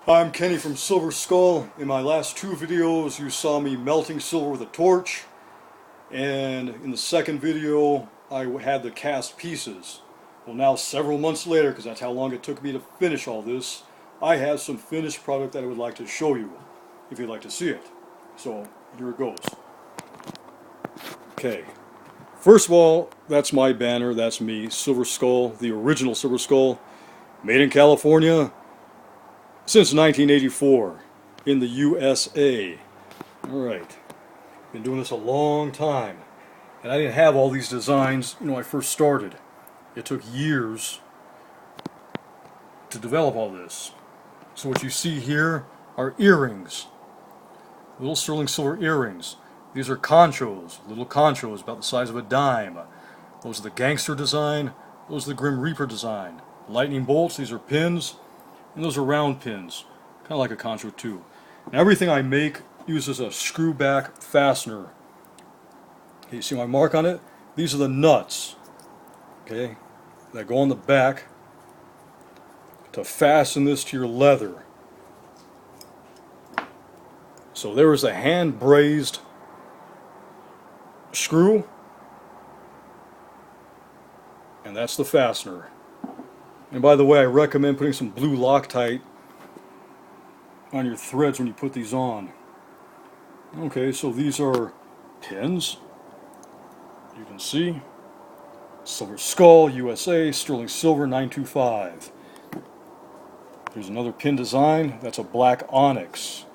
I'm Kenny from Silver Skull. In my last two videos you saw me melting silver with a torch, and in the second video I had the cast pieces. Well, now several months later, because that's how long it took me to finish all this, I have some finished product that I would like to show you if you'd like to see it. So here it goes. Okay, first of all, that's my banner. That's me, Silver Skull, the original Silver Skull, made in California since 1984 in the USA. Alright, been doing this a long time, and I didn't have all these designs when I first started. It took years to develop all this. So what you see here are earrings, little sterling silver earrings. These are conchos, little conchos about the size of a dime. Those are the gangster design, those are the Grim Reaper design. Lightning bolts, these are pins, and those are round pins, kind of like a concho too. Now everything I make uses a screw back fastener. Okay, you see my mark on it? These are the nuts, okay, that go on the back to fasten this to your leather. So there is a hand brazed screw, and that's the fastener. And by the way, I recommend putting some blue Loctite on your threads when you put these on. Okay, so these are pins. You can see Silver Skull, USA, sterling silver 925. Here's another pin design. That's a black onyx.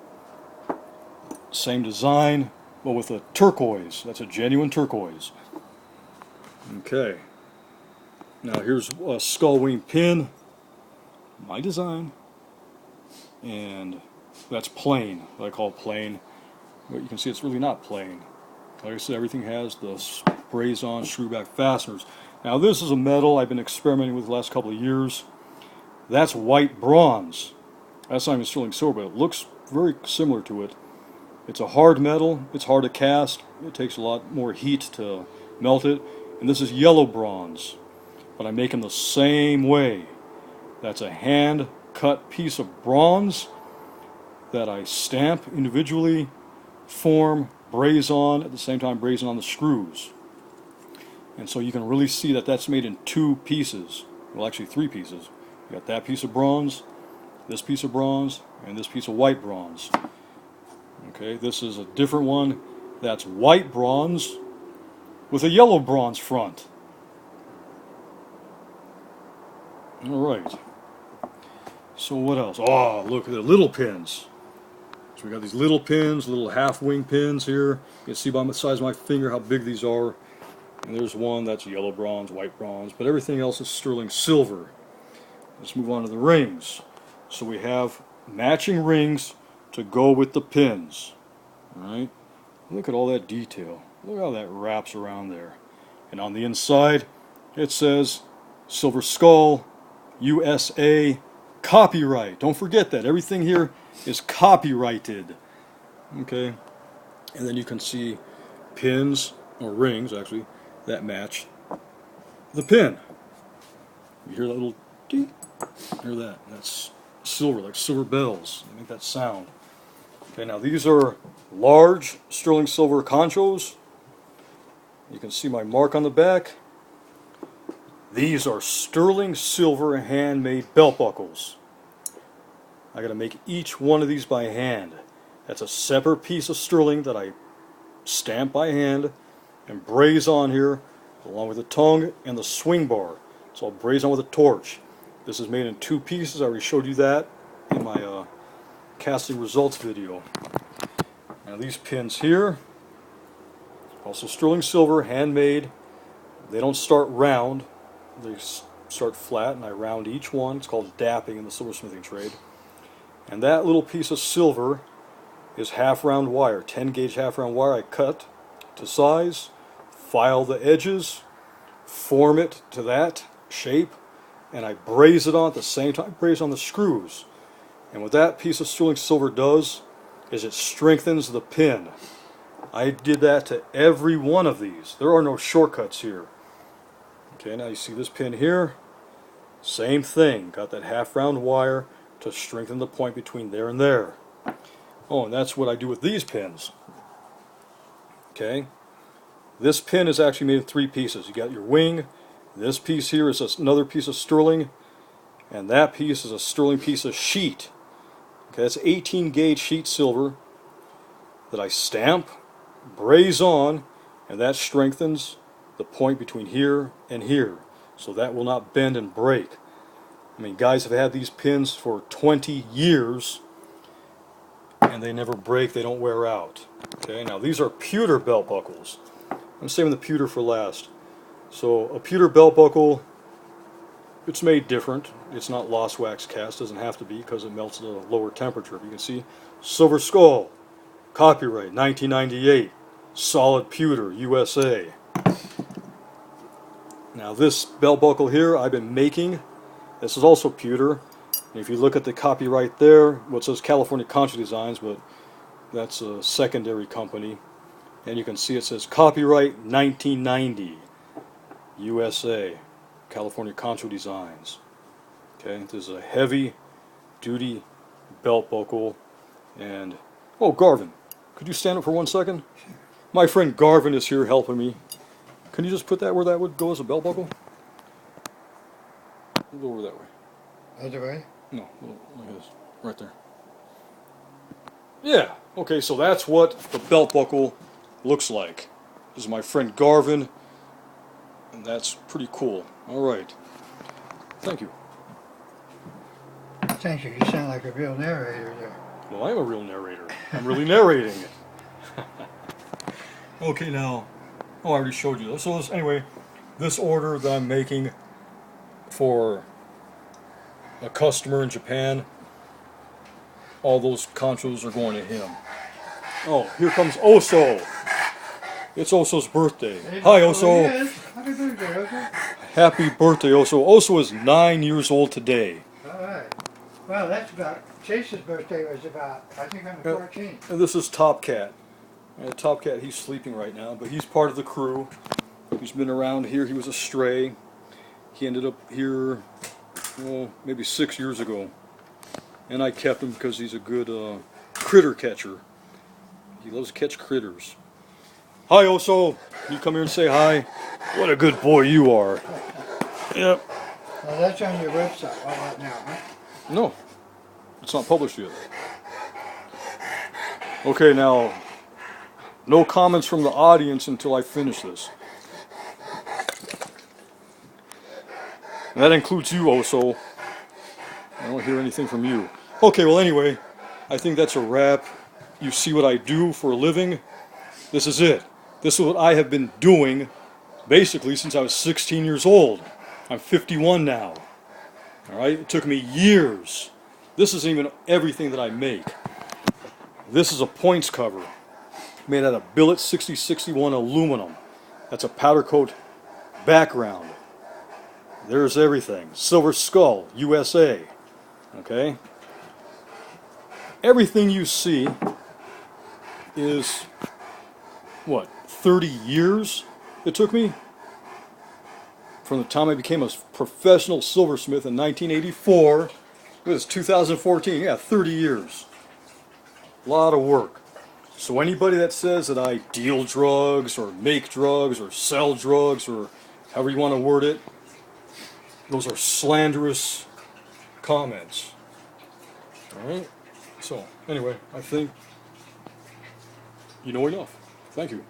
Same design, but with a turquoise. That's a genuine turquoise. Okay. Now here's a skull wing pin, my design, and that's plain, what I call plain, but you can see it's really not plain. Like I said, everything has the brazed on screw back fasteners. Now this is a metal I've been experimenting with the last couple of years. That's white bronze. That's not even sterling silver, but it looks very similar to it. It's a hard metal, it's hard to cast, it takes a lot more heat to melt it, and this is yellow bronze. But I make them the same way. That's a hand cut piece of bronze that I stamp individually, form, braze on, at the same time brazing on the screws. And so you can really see that that's made in two pieces, well actually three pieces. You got that piece of bronze, this piece of bronze, and this piece of white bronze. Okay, this is a different one. That's white bronze with a yellow bronze front. Alright, so what else? Oh, look at the little pins. So we got these little pins, little half-wing pins here. You can see by the size of my finger how big these are. And there's one that's yellow bronze, white bronze, but everything else is sterling silver. Let's move on to the rings. So we have matching rings to go with the pins. Alright, look at all that detail. Look how that wraps around there. And on the inside, it says Silver Skull, USA, copyright. Don't forget that. Everything here is copyrighted. Okay. And then you can see pins, or rings actually, that match the pin. You hear that little ding? Hear that? That's silver, like silver bells. They make that sound. Okay, now these are large sterling silver conchos. You can see my mark on the back. These are sterling silver handmade belt buckles. I gotta make each one of these by hand. That's a separate piece of sterling that I stamp by hand and braze on here, along with the tongue and the swing bar. So I'll braze on with a torch. This is made in two pieces. I already showed you that in my casting results video. Now these pins here, also sterling silver, handmade. They don't start round. They start flat, and I round each one. It's called dapping in the silversmithing trade. And that little piece of silver is half-round wire, 10-gauge half-round wire. I cut to size, file the edges, form it to that shape, and I braze it on at the same time. Braze on the screws. And what that piece of sterling silver does is it strengthens the pin. I did that to every one of these. There are no shortcuts here. Okay, now you see this pin here. Same thing. Got that half-round wire to strengthen the point between there and there. Oh, and that's what I do with these pins. Okay, this pin is actually made of 3 pieces. You got your wing, this piece here is another piece of sterling, and that piece is a sterling piece of sheet. Okay, that's 18 gauge sheet silver that I stamp, braze on, and that strengthens the point between here and here, so that will not bend and break. I mean, guys have had these pins for 20 years and they never break, they don't wear out. Okay, now these are pewter belt buckles. I'm saving the pewter for last. So a pewter belt buckle, it's made different. It's not lost wax cast, doesn't have to be because it melts at a lower temperature. You can see silver skull, copyright 1998, solid pewter, USA. Now this belt buckle here I've been making. This is also pewter. And if you look at the copyright there, well, it says California Contra Designs, but that's a secondary company. And you can see it says copyright 1990, USA, California Contra Designs. Okay, this is a heavy duty belt buckle. And, oh, Garvin, could you stand up for 1 second? My friend Garvin is here helping me. Can you just put that where that would go as a belt buckle? Go over that way. Other way? No, like this, right there. Yeah, okay, so that's what the belt buckle looks like. This is my friend Garvin, and that's pretty cool. All right, thank you. Thank you. You sound like a real narrator there. Well, I'm a real narrator. I'm really narrating it. Okay, now, oh, I already showed you this. So anyway, this order that I'm making for a customer in Japan, all those conchos are going to him. Oh, here comes Oso. It's Oso's birthday. Hey, Hi, oh, Oso. yes. Happy birthday, Oso. Happy birthday, Oso. Oso is 9 years old today. All right. Well, that's about, Chase's birthday was about, I think on the 14th. And this is Top Cat. And Top Cat, he's sleeping right now, but he's part of the crew. He's been around here. He was a stray. He ended up here, well, maybe 6 years ago. And I kept him because he's a good critter catcher. He loves to catch critters. Hi, Oso. Can you come here and say hi? What a good boy you are. Yep. Well, that's on your website. All right now, huh? No, it's not published yet. Okay, now, no comments from the audience until I finish this. And that includes you, Oso. I don't hear anything from you. Okay, well anyway, I think that's a wrap. You see what I do for a living? This is it. This is what I have been doing basically since I was 16 years old. I'm 51 now. Alright, it took me years. This isn't even everything that I make. This is a points cover made out of billet 6061 aluminum. That's a powder coat background. There's everything. Silver Skull, USA. Okay? Everything you see is, what, 30 years it took me? From the time I became a professional silversmith in 1984, it was 2014, yeah, 30 years. A lot of work. So anybody that says that I deal drugs or make drugs or sell drugs or however you want to word it, those are slanderous comments. Alright? So, anyway, I think you know enough. Thank you.